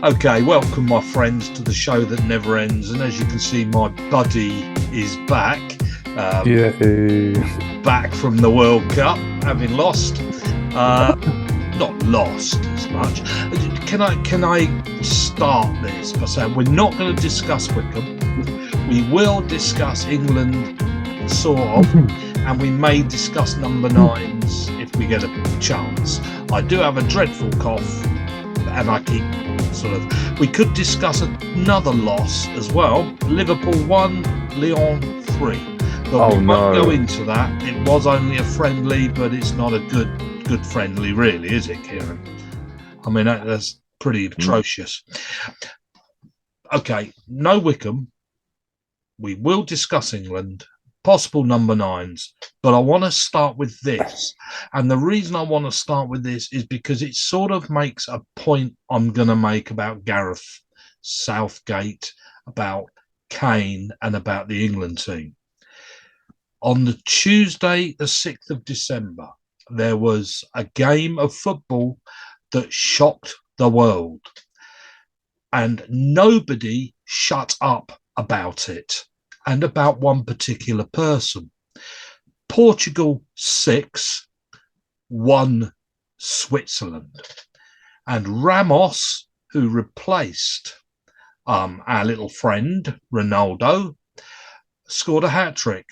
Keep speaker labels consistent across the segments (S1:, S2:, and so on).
S1: Okay, welcome my friends to the show that never ends. And as you can see, my buddy is back.
S2: Yay.
S1: Back from the World Cup, having lost. Not lost as much. Can I start this by saying we're not going to discuss Wickham. We will discuss England, sort of, and we may discuss number nines if we get a chance. I do have a dreadful cough, and I keep we could discuss another loss as well. Liverpool 1, Lyon 3. But we won't go into that. It was only a friendly, but it's not a good friendly, really, is it, Kieran? I mean, that's pretty atrocious. Okay, no Wickham. We will discuss England, possible number nines, but I want to start with this. And the reason I want to start with this is because it sort of makes a point I'm going to make about Gareth Southgate, about Kane, and about the England team. On the Tuesday, the 6th of December, there was a game of football that shocked the world. And nobody shut up about it, and about one particular person. Portugal 6-1 Switzerland. And Ramos, who replaced our little friend, Ronaldo, scored a hat-trick.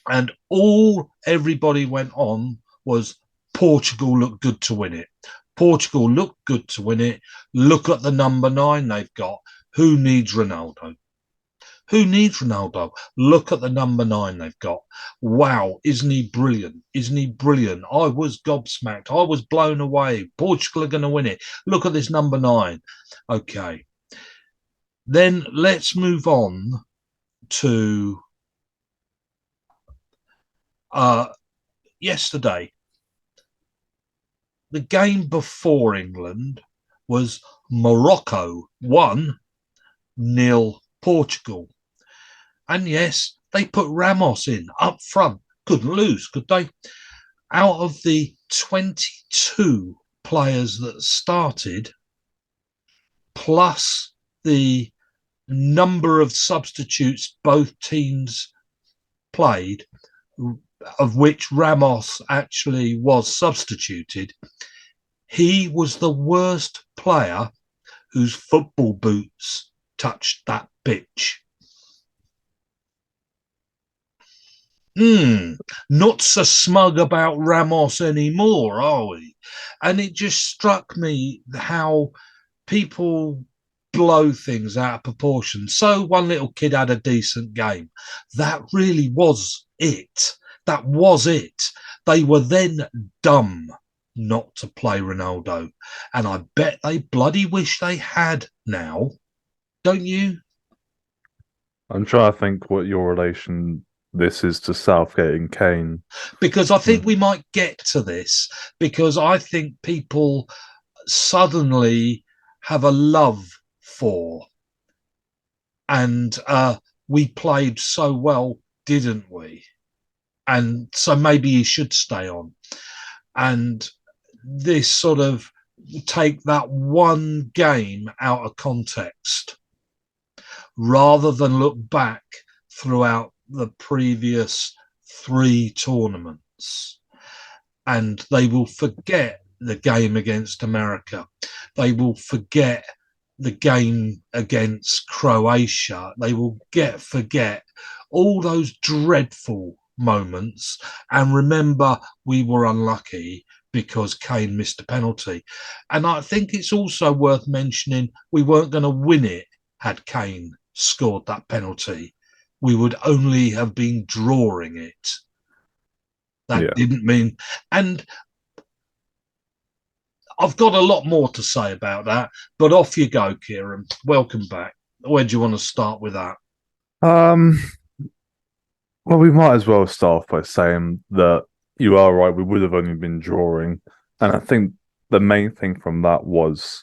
S1: And all everybody went on was Portugal looked good to win it. Portugal looked good to win it. Look at the number 9 they've got. Who needs Ronaldo? Who needs Ronaldo? Look at the number 9 they've got. Wow, isn't he brilliant? Isn't he brilliant? I was gobsmacked. I was blown away. Portugal are going to win it. Look at this number 9. Okay. Then let's move on to yesterday. The game before England was Morocco 1-0 Portugal. And yes, they put Ramos in up front. Couldn't lose, could they? Out of the 22 players that started, plus the number of substitutes both teams played, of which Ramos actually was substituted, he was the worst player whose football boots touched that pitch. Not so smug about Ramos anymore, are we? And it just struck me how people blow things out of proportion. So one little kid had a decent game. That really was it. That was it. They were then dumb not to play Ronaldo. And I bet they bloody wish they had now. Don't you?
S2: I'm trying to think what your relation this is to Southgate and Kane.
S1: Because I think we might get to this, because I think people suddenly have a love for, and we played so well, didn't we? And so maybe he should stay on. And this sort of take that one game out of context rather than look back throughout the previous 3 tournaments. And they will forget the game against America. They will forget the game against Croatia. They will forget all those dreadful moments and remember we were unlucky because Kane missed a penalty. And I think it's also worth mentioning we weren't going to win it had Kane scored that penalty. We would only have been drawing it. That didn't mean... And I've got a lot more to say about that, but off you go, Kieran. Welcome back. Where do you want to start with that?
S2: Well, we might as well start by saying that you are right. We would have only been drawing. And I think the main thing from that was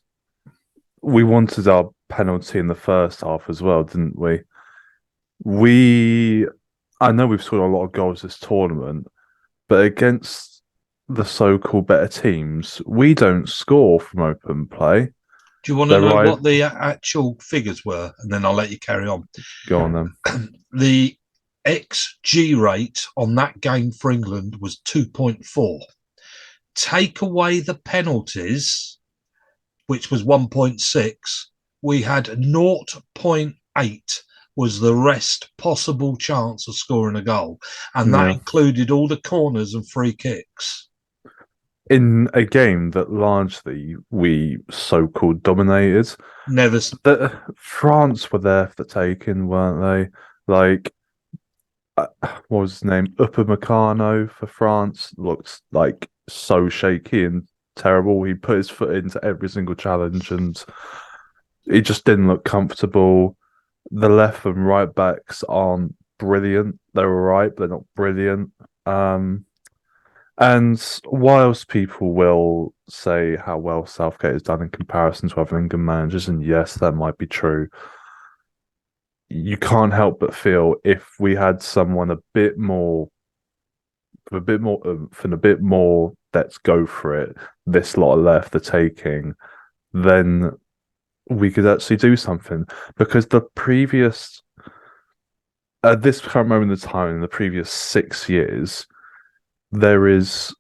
S2: we wanted our penalty in the first half as well, didn't we? I know we've scored a lot of goals this tournament, but against the so-called better teams, we don't score from open play.
S1: Do you want to
S2: They're
S1: know
S2: right.
S1: what the actual figures were? And then I'll let you carry on.
S2: Go on then.
S1: The XG rate on that game for England was 2.4. Take away the penalties, which was 1.6, we had 0.8 was the rest possible chance of scoring a goal. And that
S2: Yeah.
S1: included all the corners and free kicks.
S2: In a game that largely we so-called dominated,
S1: Never.
S2: France were there for the taking, weren't they? Like, what was his name? Upamecano for France looked like so shaky and terrible. He put his foot into every single challenge, and he just didn't look comfortable. The left and right backs aren't brilliant. They're all right, but they're not brilliant. Um, and whilst people will say how well Southgate has done in comparison to other England managers, and yes, that might be true, you can't help but feel if we had someone a bit more oomph and a bit more, let's go for it, this lot are left, the taking, then we could actually do something. Because the previous, at this current moment in time, in the previous 6 years, there is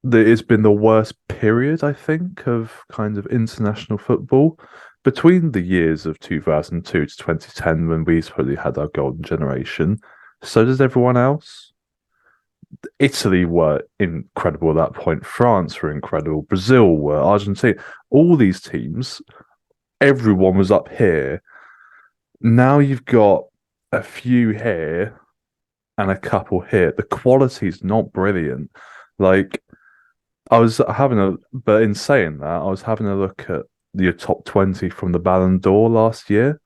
S2: it's been the worst period, I think, of kind of international football between the years of 2002 to 2010 when we probably had our golden generation. So does everyone else. Italy were incredible at that point. France were incredible. Brazil were. Argentina. All these teams, everyone was up here. Now you've got a few here and a couple here. The quality's not brilliant. Like, but in saying that, I was having a look at your top 20 from the Ballon d'Or last year.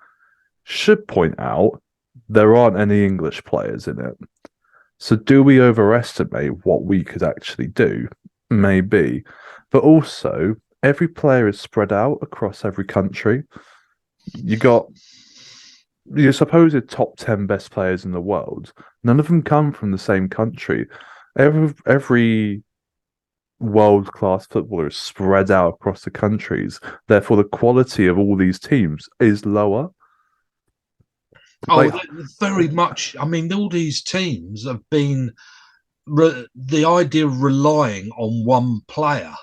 S2: Should point out there aren't any English players in it. So do we overestimate what we could actually do? Maybe. But also, every player is spread out across every country. You got your supposed top 10 best players in the world. None of them come from the same country. Every world class footballers spread out across the countries. Therefore, the quality of all these teams is lower.
S1: Oh,
S2: Like,
S1: very much. I mean, all these teams have been the idea of relying on one player.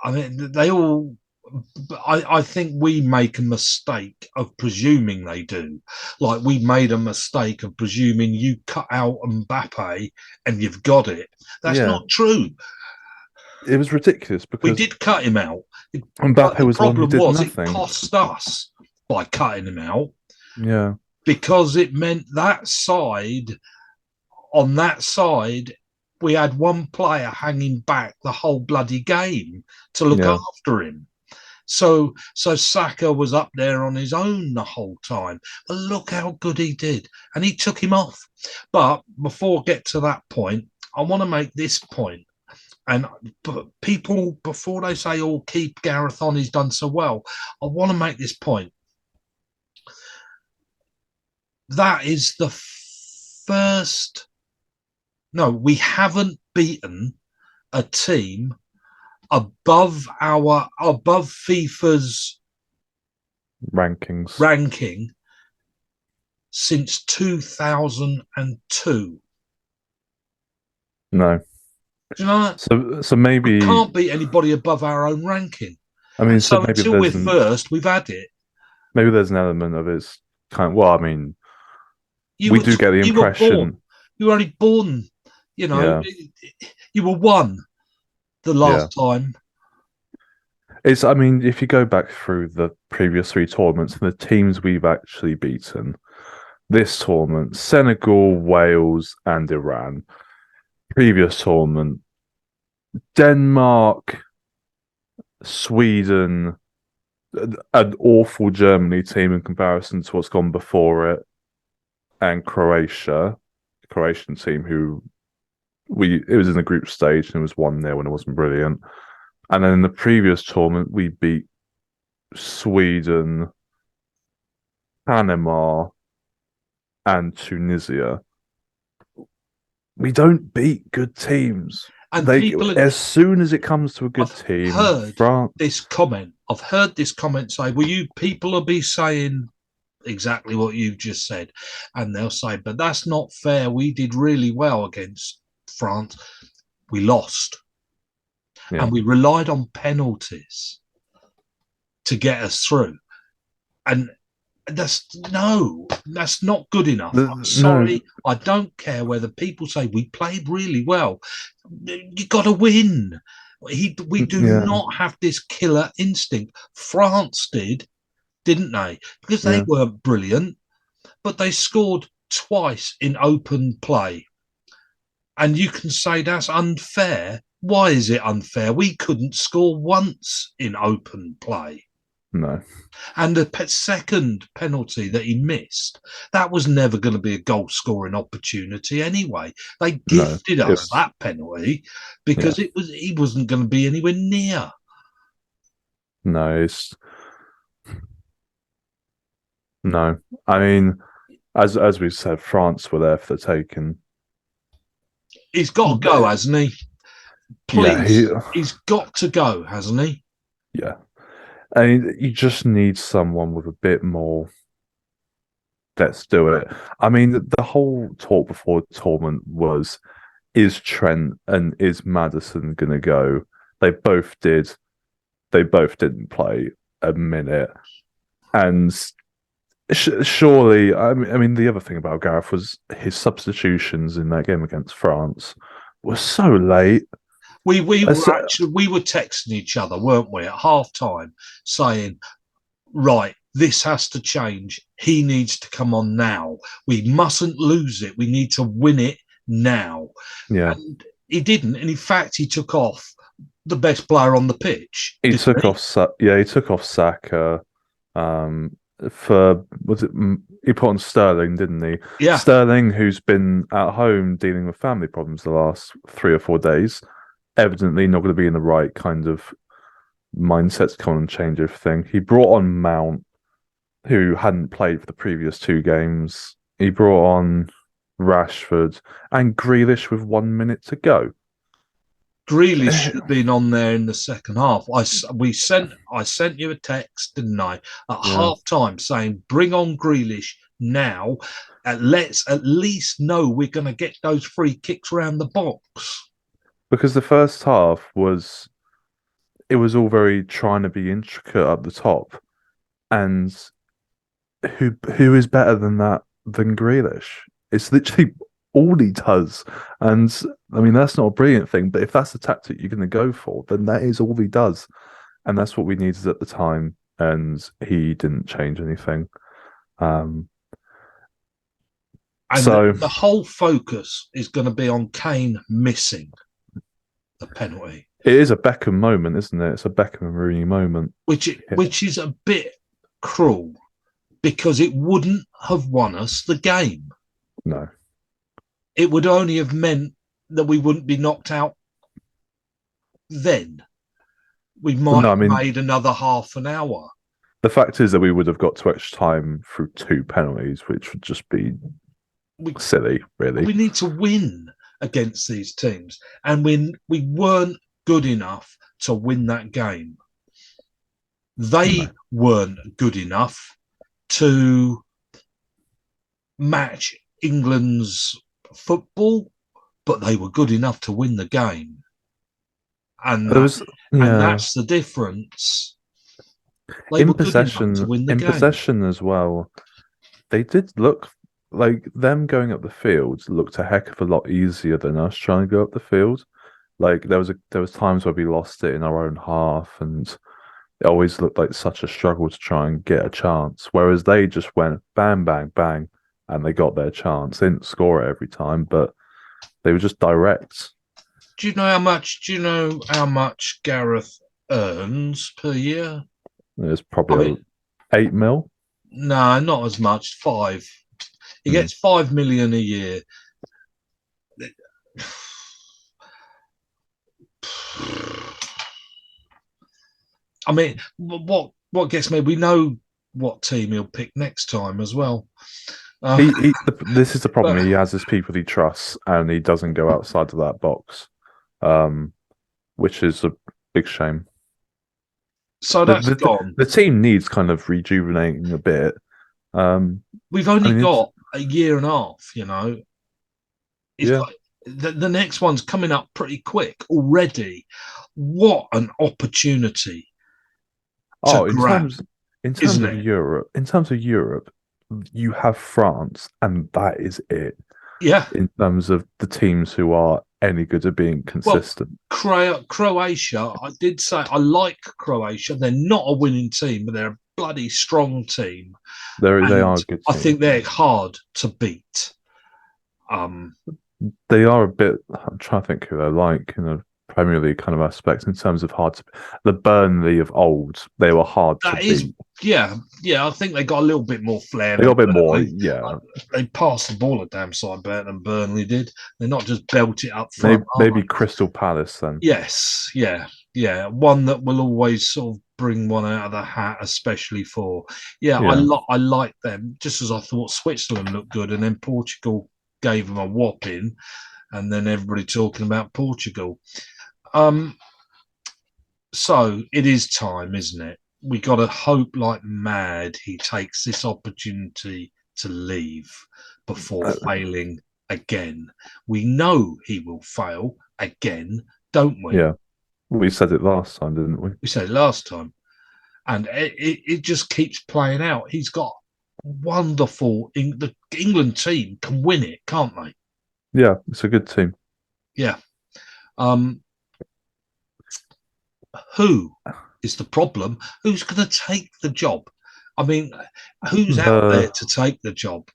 S1: I mean, they all. I think we make a mistake of presuming they do. Like we made a mistake of presuming you cut out Mbappe and you've got it. That's
S2: yeah,
S1: not true.
S2: it was ridiculous
S1: We
S2: because
S1: did cut him out, but
S2: Mbappe
S1: the
S2: was the one who
S1: problem
S2: did
S1: was it
S2: nothing.
S1: cost us by cutting him out
S2: Yeah,
S1: because it meant on that side, we had one player hanging back the whole bloody game to look
S2: yeah,
S1: after him. So Saka was up there on his own the whole time. But look how good he did. And he took him off. But before I get to that point, I want to make this point. And people, before they say, oh, keep Gareth on, he's done so well, I want to make this point. That is the first. No, we haven't beaten a team above FIFA's
S2: rankings.
S1: ranking since 2002.
S2: No.
S1: Do you know that?
S2: So
S1: We
S2: maybe
S1: can't beat anybody above our own ranking.
S2: I
S1: And
S2: mean so
S1: so until we're first, we've had it.
S2: maybe there's an element of it's kind of well, I mean,
S1: You
S2: we
S1: were
S2: do get the
S1: you were born.
S2: impression,
S1: You were only born. You know,
S2: yeah,
S1: you were one the
S2: yeah.
S1: last time.
S2: It's I mean, if you go back through the previous three tournaments and the teams we've actually beaten, this tournament, Senegal, Wales, and Iran. Previous tournament, Denmark, Sweden, an awful Germany team in comparison to what's gone before it, and Croatia, the Croatian team who it was in the group stage and it was 1-0 and it wasn't brilliant. And then in the previous tournament, we beat Sweden, Panama, and Tunisia. We don't beat good teams.
S1: And
S2: They
S1: people,
S2: as soon as it comes to a good
S1: I've
S2: team,
S1: heard
S2: France.
S1: this comment. I've heard this comment say, "Well, you people will be saying exactly what you've just said," and they'll say, "But that's not fair. We did really well against France. We lost,
S2: Yeah,
S1: and we relied on penalties to get us through." And that's not good enough. I'm
S2: no,
S1: sorry. I don't care whether people say we played really well. You got to win. We do
S2: yeah,
S1: not have this killer instinct. France didn't they? Because they
S2: yeah,
S1: weren't brilliant, but they scored twice in open play. And you can say that's unfair. Why is it unfair? We couldn't score once in open play.
S2: no,
S1: And the second penalty that he missed, that was never going to be a goal scoring opportunity anyway. They
S2: no.
S1: gifted
S2: It
S1: us
S2: was
S1: that penalty
S2: yeah,
S1: because he wasn't going to be anywhere near.
S2: no, it's no. I mean, as we said, France were there for the taking.
S1: He's got to go, hasn't he?
S2: Yeah,
S1: Please, he's got to go, hasn't he?
S2: yeah. I mean, you just need someone with a bit more. Let's do it. I mean, the whole talk before the tournament was: is Trent and is Madison going to go? They both did. They both didn't play a minute, and surely, I mean, the other thing about Gareth was his substitutions in that game against France were so late.
S1: We were texting each other, weren't we, at half time, saying, right, this has to change. He needs to come on now. We mustn't lose it. We need to win it now.
S2: Yeah,
S1: And he didn't. And in fact, he took off the best player on the pitch,
S2: he
S1: didn't
S2: took
S1: he?
S2: off. Yeah, he took off Saka. Um, for was it? He put on Sterling, didn't he?
S1: Yeah.
S2: Sterling, who's been at home dealing with family problems the last 3 or 4 days, evidently not going to be in the right kind of mindset to come on and change everything. He brought on Mount, who hadn't played for the previous 2 games. He brought on Rashford and Grealish with 1 minute to go.
S1: Grealish should have been on there in the second half. I sent you a text, didn't I, at
S2: Yeah,
S1: half time saying, bring on Grealish now. Let's at least know we're going to get those free kicks around the box.
S2: because the first half was it was all very trying to be intricate up the top, and who is better than that than Grealish? It's literally all he does, and I mean that's not a brilliant thing, but if that's the tactic you're going to go for, then that is all he does, and that's what we needed at the time, and he didn't change anything. Um,
S1: And
S2: so
S1: the whole focus is going to be on Kane missing the penalty,
S2: it is a Beckham moment, isn't it? It's a Beckham and Rooney moment. Yeah.
S1: which is a bit cruel because it wouldn't have won us the game.
S2: No,
S1: It would only have meant that we wouldn't be knocked out then. We
S2: well,
S1: might
S2: no, I
S1: have
S2: mean
S1: made another half an hour.
S2: the fact is that we would have got to extra time through 2 penalties, which would just be
S1: We
S2: silly, really.
S1: we need to win against these teams, and we weren't good enough to win that game.
S2: No.
S1: They weren't good enough to match England's football, but they were good enough to win the game, and
S2: There was, yeah,
S1: that's the difference. They were good enough to win the
S2: in
S1: game.
S2: possession as well. They did look like them going up the field looked a heck of a lot easier than us trying to go up the field. Like there was times where we lost it in our own half, and it always looked like such a struggle to try and get a chance. Whereas they just went bang, bang, bang, and they got their chance. They didn't score it every time, but they were just direct.
S1: Do you know how much? Do you know how much Gareth earns per year?
S2: It was
S1: I
S2: probably
S1: mean,
S2: 8 mil.
S1: no, not as much. 5. He
S2: Hmm.
S1: gets 5 million a year. I mean, what gets me? We know what team he'll pick next time as well.
S2: This is the problem.
S1: But
S2: He has his people he trusts, and he doesn't go outside of that box. um, which is a big shame.
S1: So
S2: The,
S1: that's
S2: the
S1: gone.
S2: the team needs kind of rejuvenating a bit. Um,
S1: We've
S2: I
S1: only
S2: mean, it's
S1: got a year and a half, you know. It's
S2: yeah.
S1: like the next one's coming up pretty quick already. What an opportunity to
S2: Oh,
S1: grab, isn't it?
S2: In terms of Europe, you have France, and that is it.
S1: Yeah.
S2: In terms of the teams who are any good at being
S1: Well,
S2: consistent,
S1: Croatia, I did say I like Croatia. They're not a winning team, but they're a bloody strong team.
S2: they
S1: And
S2: are a good
S1: I
S2: team.
S1: think they're hard to beat. Um,
S2: They are a bit. I'm trying to think who they're like in a Premier League kind of aspect in terms of hard to. The Burnley of old, they were hard to
S1: that is,
S2: beat.
S1: yeah, yeah. I think they got a little bit more flair
S2: They got
S1: than
S2: a bit more,
S1: Burnley.
S2: yeah.
S1: They passed the ball a damn sight better than Burnley did. They're not just belt it up front, are
S2: Maybe
S1: they?
S2: Crystal Palace then.
S1: Yes, yeah, yeah. One that will always sort of bring one out of the hat, especially for yeah.
S2: Yeah,
S1: I like them just as I thought Switzerland looked good, and then Portugal gave them a whopping, and then everybody talking about Portugal. Um, so it is time, isn't it? We got to hope like mad he takes this opportunity to leave before
S2: uh,
S1: failing again. We know he will fail again, don't we?
S2: yeah. We said it last time, didn't we?
S1: We said last time, and it just keeps playing out. He's got wonderful. The England team can win it, can't they?
S2: Yeah, it's a good team.
S1: Yeah. Um, who is the problem? Who's going to take the job? I mean, who's out there
S2: The
S1: to take the job?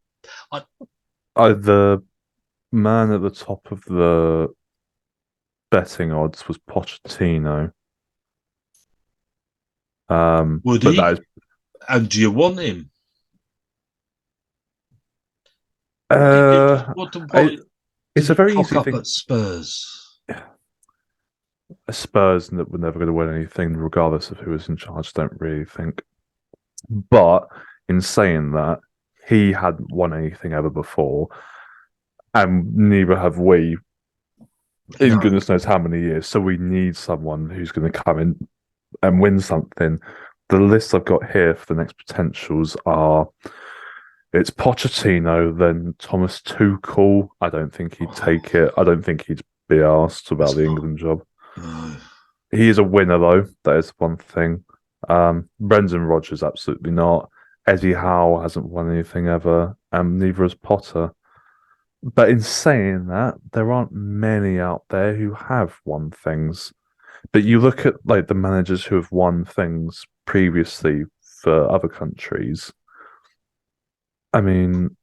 S1: I,
S2: the man at the top of the betting odds was Pochettino.
S1: would
S2: But that
S1: he?
S2: is
S1: And do you want him? What did you?
S2: uh,
S1: What did
S2: it's a
S1: he
S2: very
S1: cock
S2: easy
S1: up
S2: thing.
S1: at Spurs?
S2: Spurs that were never going to win anything, regardless of who was in charge. Don't really think. But in saying that, he hadn't won anything ever before, and neither have we in
S1: No.
S2: goodness knows how many years. So we need someone who's going to come in and win something. The list I've got here for the next potentials are it's Pochettino, then Thomas Tuchel. I don't think he'd
S1: Oh,
S2: take it. I don't think he'd be asked about
S1: it's
S2: the
S1: not.
S2: England job.
S1: No.
S2: He is a winner, though. That is one thing. Brendan Rodgers, absolutely not. Eddie Howe hasn't won anything ever, and neither has Potter. But in saying that, there aren't many out there who have won things. But you look at like the managers who have won things previously for other countries. I mean,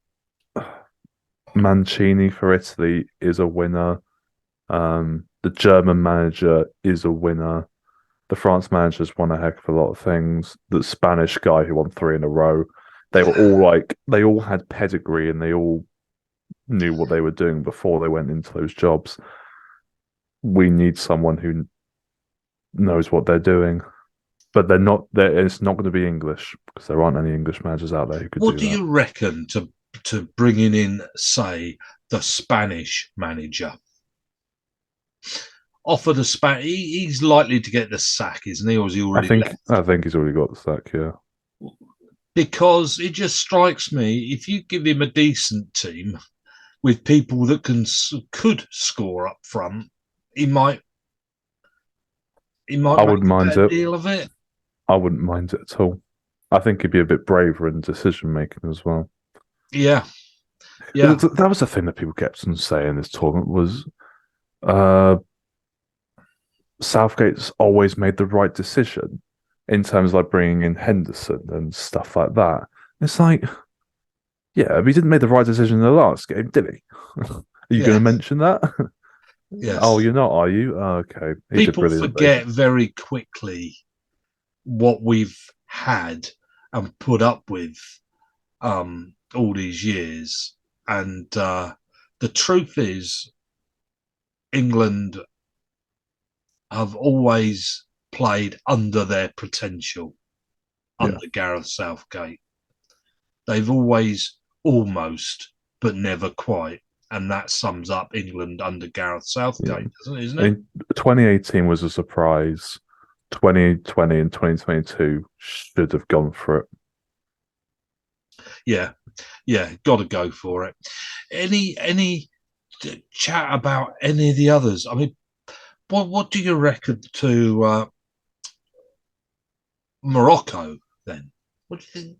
S2: Mancini for Italy is a winner. The German manager is a winner. The France manager's won a heck of a lot of things. The Spanish guy who won three in a row. They were all like they all had pedigree and they all knew what they were doing before they went into those jobs. We need someone who knows what they're doing. But they're not. It's not going to be English because there aren't any English managers out there who could
S1: What
S2: do
S1: do
S2: that.
S1: you reckon to bringing in, say, the Spanish manager? Offer the he's likely to get the sack, isn't he? Or has he already
S2: I
S1: left?
S2: think he's already got the sack. Yeah,
S1: Because it just strikes me if you give him a decent team with people that could score up front, he might he might
S2: I
S1: make
S2: wouldn't
S1: a
S2: mind
S1: better
S2: it.
S1: deal of it.
S2: I wouldn't mind it at all. I think he'd be a bit braver in decision making as well.
S1: Yeah, yeah,
S2: That was the thing that people kept on saying this tournament was uh, Southgate's always made the right decision in terms of like bringing in Henderson and stuff like that. It's like, yeah, but he didn't make the right decision in the last game, did he? Are you going
S1: yeah,
S2: to mention that? Oh,
S1: yes.
S2: you're not, are you? Oh, okay. He did
S1: People
S2: brilliantly.
S1: forget very quickly what we've had and put up with all these years. And the truth is, England have always played under their potential
S2: Yeah.
S1: under Gareth Southgate. They've always almost, but never quite. and that sums up England under Gareth
S2: Yeah.
S1: Southgate, isn't
S2: I
S1: it?
S2: mean, 2018 was a surprise. 2020 and 2022 should have gone for it.
S1: Yeah, yeah, got to go for it. Any chat about any of the others? I mean, what do you reckon to Morocco then? What do you think?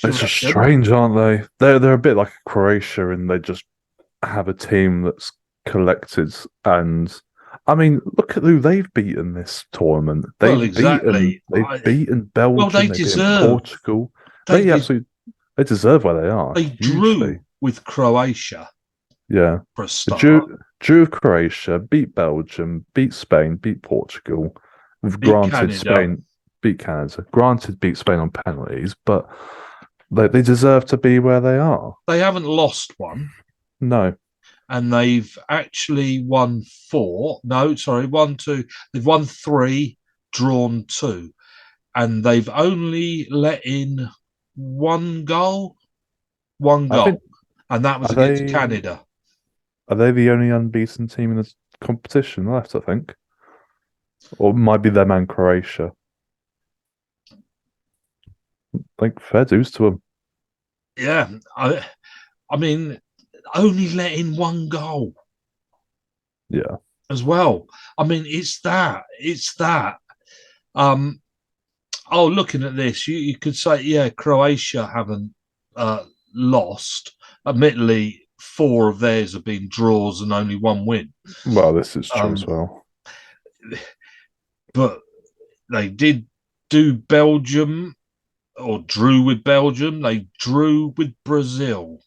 S1: Do
S2: It's
S1: you
S2: just
S1: reckon?
S2: strange, aren't they? They're a bit like Croatia, and they just have a team that's collected. And I mean, look at who they've beaten this tournament.
S1: Well,
S2: They've beaten
S1: exactly.
S2: they've
S1: I,
S2: beaten
S1: well, they
S2: Belgium. They've beaten
S1: deserve.
S2: Portugal.
S1: They
S2: They
S1: did.
S2: absolutely they deserve where they are
S1: They
S2: hugely.
S1: drew with Croatia
S2: Yeah,
S1: for a
S2: the
S1: start.
S2: drew of Croatia, beat Belgium, beat Spain, beat Portugal. We've
S1: Beat
S2: granted
S1: Canada.
S2: Spain, beat Canada. Granted, beat Spain on penalties, but they deserve to be where they are.
S1: They haven't lost one,
S2: No,
S1: and they've actually won four. No, sorry, one, two. They've won three, drawn two, and they've only let in one goal. One
S2: I think
S1: goal, and that was
S2: are
S1: against
S2: they
S1: Canada.
S2: are they the only unbeaten team in this competition left? I think, or it might be them and Croatia. Like fair dues to them.
S1: Yeah, I mean, only let in one goal
S2: Yeah,
S1: as well. I mean, it's that. It's that. Um, oh, looking at this, you could say, yeah, Croatia haven't lost. Admittedly, four of theirs have been draws and only one win.
S2: well, this is true as
S1: Um,
S2: well.
S1: but they did do Belgium or drew with Belgium. They drew with Brazil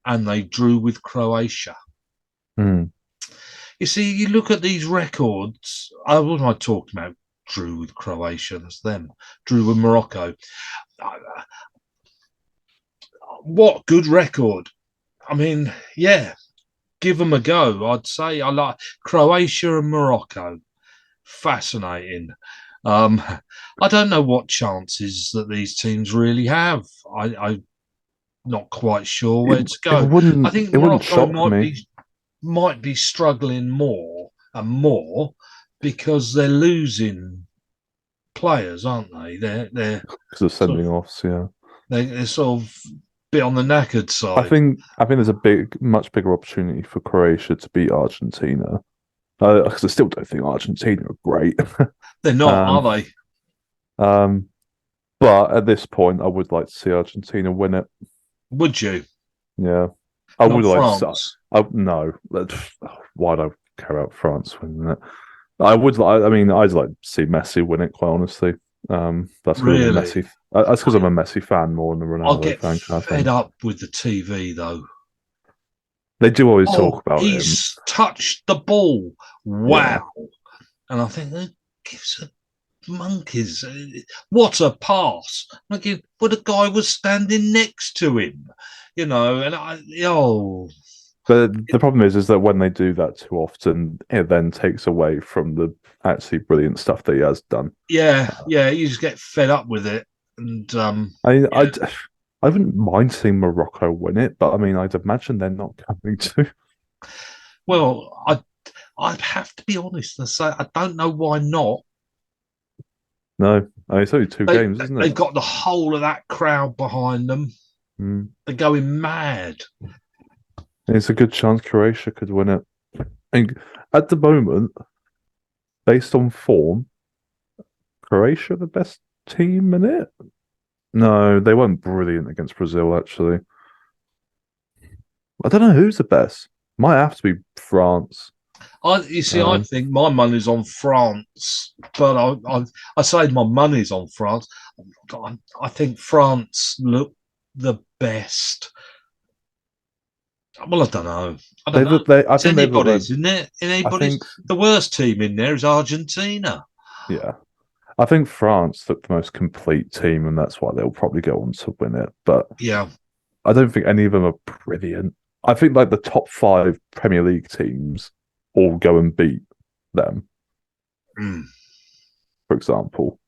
S1: and they drew with Croatia.
S2: Hmm.
S1: You see, you look at these records. What am I talking about? Drew with Croatia. That's them. Drew with Morocco. What good record. I mean, yeah, give them a go. I'd say I like Croatia and Morocco. Fascinating. Um, I don't know what chances that these teams really have. I'm not quite sure
S2: It
S1: where to go. I think
S2: it wouldn't
S1: Morocco
S2: shock me
S1: might be struggling more and more because they're losing players, aren't they? They're
S2: because of
S1: sort
S2: sending
S1: of
S2: offs. Yeah.
S1: they're sort of bit on the knackered side.
S2: I think there's a much bigger opportunity for Croatia to beat Argentina. Because I still don't think Argentina are great.
S1: They're not,
S2: um,
S1: are they?
S2: um, but at this point, I would like to see Argentina win it.
S1: Would you?
S2: Yeah, I would
S1: Not
S2: like to. See,
S1: France.
S2: no, why do I care about France winning it? I would. I mean, I'd like to see Messi win it. Quite honestly, that's because I'm a
S1: Really?
S2: Messi. That's because I'm
S1: I,
S2: a Messi fan more than a
S1: I'll
S2: Ronaldo
S1: get
S2: fan kind of
S1: fed
S2: thing.
S1: up with the TV though.
S2: They do always
S1: Oh,
S2: talk about him.
S1: he's touched the ball.
S2: Yeah,
S1: Wow. And I think who gives a monkeys? What a pass. Like, but the guy was standing next to him, and
S2: but the problem is that when they do that too often, it then takes away from the actually brilliant stuff that he has done.
S1: yeah, yeah, you just get fed up with it. And
S2: I
S1: yeah,
S2: I wouldn't mind seeing Morocco win it, but I mean, I'd imagine they're not coming to.
S1: well, I'd have to be honest and say I don't know why not.
S2: No, I mean, it's only two
S1: They
S2: games, isn't
S1: they've
S2: it?
S1: got the whole of that crowd behind them.
S2: Mm.
S1: They're going mad.
S2: It's a good chance Croatia could win it. And at the moment, based on form, Croatia the best team in it. No, they weren't brilliant against Brazil, actually. I don't know who's the best. Might have to be France.
S1: You see, I
S2: Um,
S1: think my money's on France, but I say my money's on France. I think France look the best. Well, I don't know. I don't
S2: they've
S1: know.
S2: looked. I
S1: It's
S2: think they've looked.
S1: anybody's, isn't it?
S2: I
S1: Anybody's.
S2: think.
S1: The worst team in there is Argentina.
S2: Yeah, I think France looked the most complete team, and that's why they'll probably go on to win it. But
S1: Yeah.
S2: I don't think any of them are brilliant. I think like the top five Premier League teams all go and beat them,
S1: Mm.
S2: for example.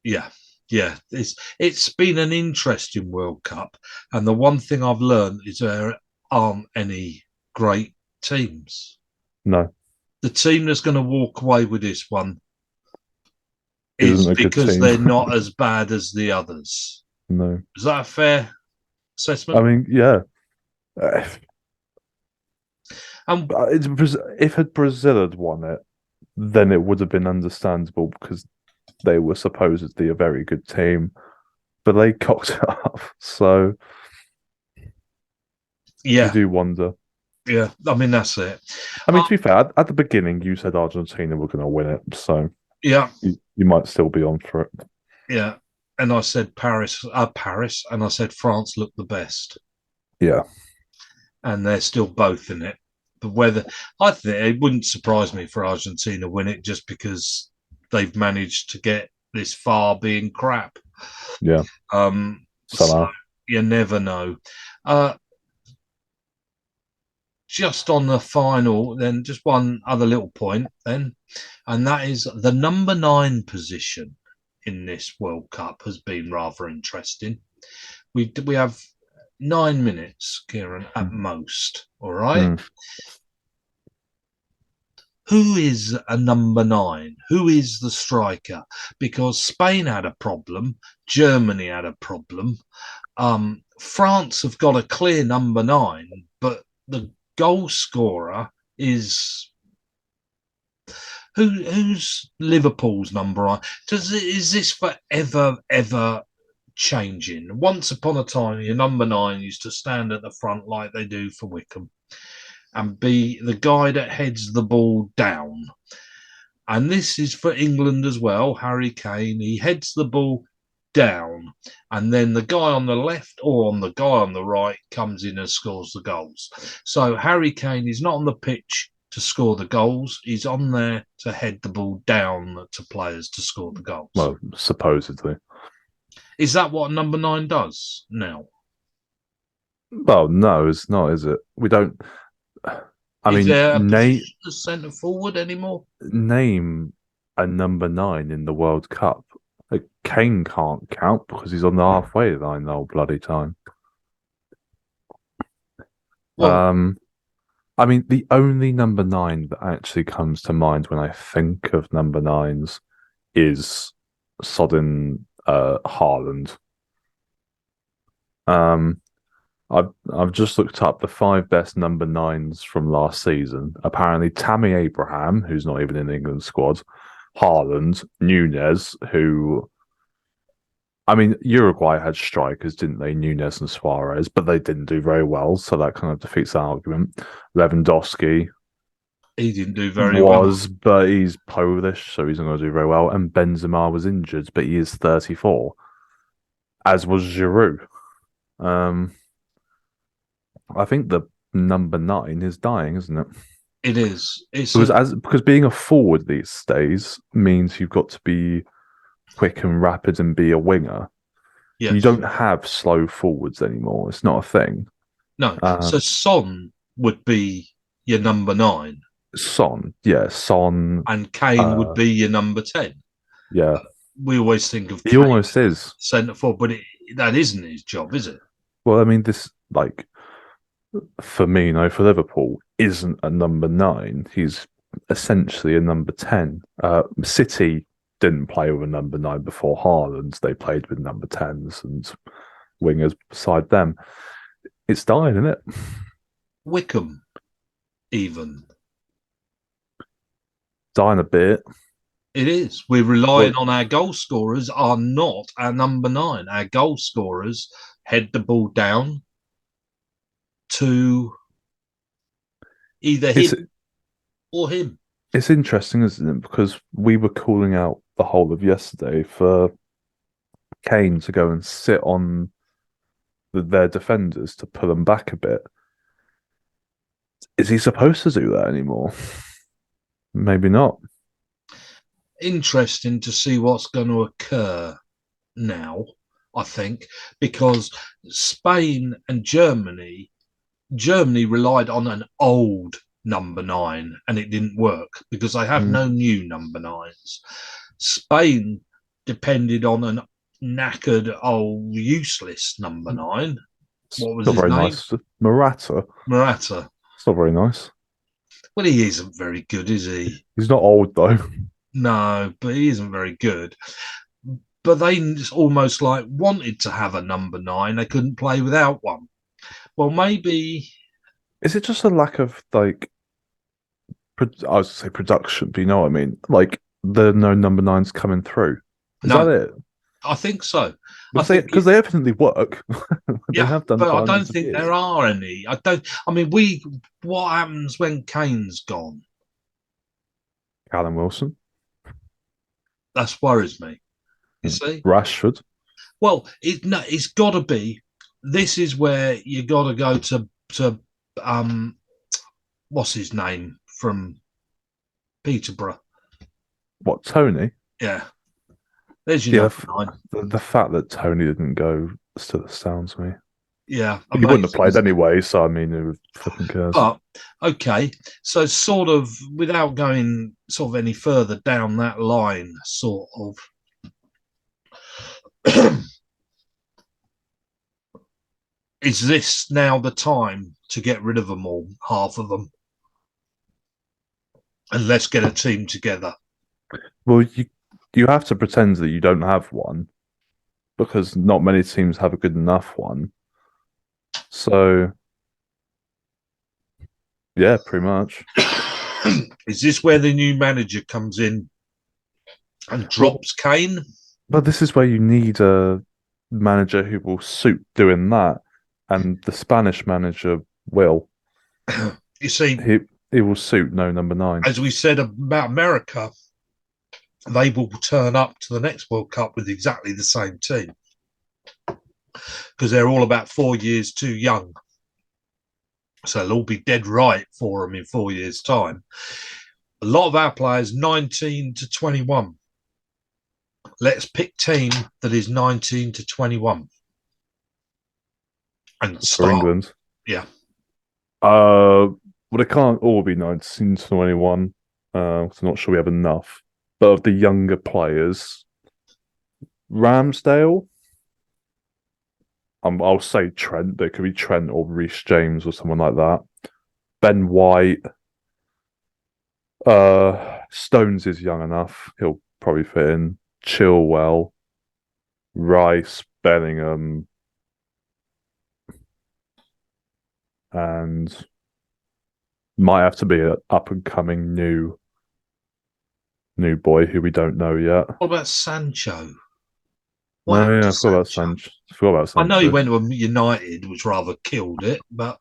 S1: Yeah. Yeah. It's been an interesting World Cup. And the one thing I've learned is aren't any great teams.
S2: No,
S1: The team that's going to walk away with this one
S2: isn't
S1: is
S2: a good
S1: because
S2: team.
S1: they're not as bad as the others.
S2: No.
S1: Is that a fair
S2: I
S1: assessment?
S2: mean, yeah. Uh,
S1: And
S2: if had Brazil had won it, then it would have been understandable because they were supposedly a very good team, but they cocked it up. So you
S1: yeah,
S2: do wonder.
S1: yeah, I mean, that's it.
S2: I
S1: Uh,
S2: mean, to be fair, at the beginning, you said Argentina were going to win it, so
S1: yeah,
S2: you might still be on for it.
S1: yeah. And I said Paris, and I said France looked the best,
S2: Yeah,
S1: and they're still both in it. But whether I think it wouldn't surprise me for Argentina to win it just because they've managed to get this far being crap.
S2: yeah,
S1: So
S2: somehow.
S1: you never know. Uh, just on the final, then just one other little point, then, and that is the number 9 position in this World Cup has been rather interesting. We have 9 minutes, Kieran, at most. All right.
S2: Mm.
S1: Who is a number 9? Who is the striker? Because Spain had a problem, Germany had a problem. France have got a clear number 9, but the goal scorer is who's Liverpool's number 9? Is this forever ever changing? Once upon a time, your number 9 used to stand at the front like they do for Wickham and be the guy that heads the ball down. And this is for England as well. Harry Kane, he heads the ball down, and then the guy on the left or on the guy on the right comes in and scores the goals. So Harry Kane is not on the pitch to score the goals; he's on there to head the ball down to players to score the goals.
S2: Well, supposedly.
S1: Is that what number 9 does now?
S2: Well, no, it's not, is it? We don't. I
S1: Is
S2: mean,
S1: there a position as centre forward anymore?
S2: name a number 9 in the World Cup. Like, Kane can't count because he's on the halfway line the whole bloody time.
S1: Well,
S2: Um, I mean, the only number 9 that actually comes to mind when I think of number 9s is sodden Haaland. Um, I've just looked up the 5 best number 9s from last season. Apparently, Tammy Abraham, who's not even in the England squad, Haaland, Nunez, who I mean, Uruguay had strikers, didn't they? Nunez and Suarez, but they didn't do very well, so that kind of defeats that argument. Lewandowski
S1: he didn't do very well.
S2: was, but he's Polish, so he's not going to do very well. And Benzema was injured, but he is 34, as was Giroud. Um, I think the number 9 is dying, isn't it?
S1: It is. It's
S2: Because
S1: a
S2: because being a forward these days means you've got to be quick and rapid and be a winger. You
S1: yes.
S2: don't have slow forwards anymore. It's not a thing.
S1: No.
S2: Uh,
S1: So Son would be your number 9,
S2: Son, yeah, Son,
S1: and Kane would
S2: uh,
S1: be your number 10.
S2: yeah,
S1: We always think of
S2: he
S1: Kane
S2: almost is.
S1: centre forward, but that isn't his job, is it?
S2: Well, I mean, this like Firmino for Liverpool isn't a number 9. He's essentially a number 10. City didn't play with a number 9 before Haaland. They played with number 10s and wingers beside them. It's dying, isn't it?
S1: Wickham, even.
S2: Dying a bit.
S1: It is. We're relying
S2: Well,
S1: on our goal scorers are not our number 9. Our goal scorers head the ball down to either
S2: it's
S1: him or him.
S2: it's interesting, isn't it? Because we were calling out the whole of yesterday for Kane to go and sit on their defenders to pull them back a bit. Is he supposed to do that anymore? Maybe not.
S1: Interesting to see what's going to occur now, I think, because Spain and Germany relied on an old number 9 and it didn't work because they have
S2: Mm.
S1: no new number 9s. Spain depended on an knackered old useless number 9
S2: It's
S1: What was
S2: not
S1: his
S2: very
S1: name?
S2: nice. Murata.
S1: Morata.
S2: It's not very nice.
S1: Well, he isn't very good, is he?
S2: He's not old though.
S1: No, but he isn't very good. But they almost like wanted to have a number 9. They couldn't play without one. Well, maybe
S2: Is it just a lack of like? I was going to say production, but you know what I mean. Like there are no number nines coming through. Is that
S1: no.
S2: it?
S1: I think so. I
S2: Because
S1: think
S2: they evidently work. They
S1: yeah,
S2: have done
S1: but
S2: for
S1: I don't
S2: hundreds of
S1: think
S2: years.
S1: there are any. I don't. I mean, we. What happens when Kane's gone?
S2: Callum Wilson,
S1: That worries me. You see.
S2: Rashford.
S1: Well, no, it's got to be. This is where you got to go to what's his name from Peterborough.
S2: What, Tony?
S1: Yeah, there's your
S2: Yeah,
S1: number 9.
S2: the fact that Tony didn't go still astounds me.
S1: Yeah,
S2: He wouldn't have
S1: amazing,
S2: played
S1: isn't it?
S2: anyway, so I mean, who fucking cares?
S1: But okay, so sort of without going sort of any further down that line, sort of. Is this now the time to get rid of them all, half of them, and let's get a team together?
S2: Well, you have to pretend that you don't have one because not many teams have a good enough one. So yeah, pretty much.
S1: Is this where the new manager comes in and
S2: Well,
S1: drops Kane?
S2: but this is where you need a manager who will suit doing that, and the Spanish manager will.
S1: You see,
S2: He he will suit no number 9.
S1: as we said about America, they will turn up to the next World Cup with exactly the same team because they're all about 4 years too young. So they'll all be dead right for them in 4 years' time. A lot of our players, 19 to 21. Let's pick team that is 19 to 21 and
S2: For
S1: start.
S2: England.
S1: Yeah.
S2: Well, it can't all be 1921. I'm not sure we have enough. But of the younger players, Ramsdale, I'll say Trent. There could be Trent or Reece James or someone like that. Ben White. Stones is young enough. He'll probably fit in. Chilwell, Rice, Bellingham, and might have to be an up and coming new boy who we don't know yet.
S1: What about Sancho? What
S2: No,
S1: happened
S2: yeah,
S1: to
S2: I forgot about
S1: Sancho?
S2: Sancho. I forgot about
S1: I know he
S2: Sancho.
S1: went to United, which rather killed it, but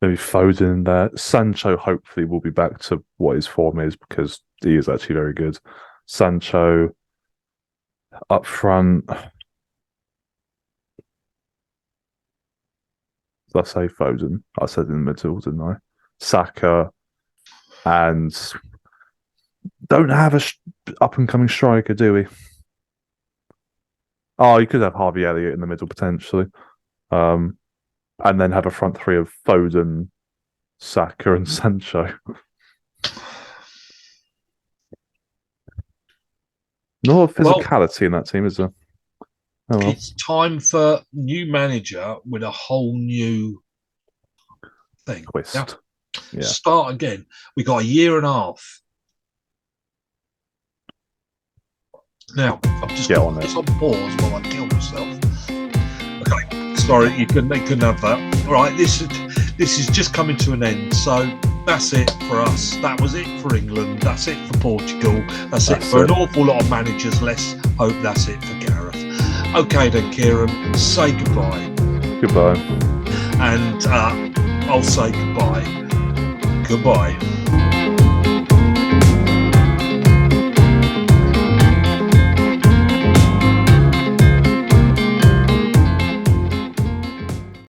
S2: Maybe Foden in there. Sancho hopefully will be back to what his form is because he is actually very good. Sancho up front. Did I say Foden? I said in the middle, didn't I? Saka and don't have a up and coming striker, do we? Oh, you could have Harvey Elliott in the middle potentially, and then have a front three of Foden, Saka, and Sancho. Not a lot of physicality in that team, is there? Oh well.
S1: it's time for new manager with a whole new thing.
S2: Twist.
S1: Yeah.
S2: Yeah.
S1: Start again. We got a year and a half. Now, I've just
S2: Get
S1: got
S2: on
S1: this
S2: it.
S1: on pause while I kill myself. Okay, sorry, they couldn't have that. Right, this is just coming to an end. So that's it for us. That was it for England. That's it for Portugal. That's it for an awful lot of managers. Let's hope that's it for Gareth. Okay then, Kieran, say goodbye.
S2: Goodbye.
S1: And I'll say goodbye. Goodbye.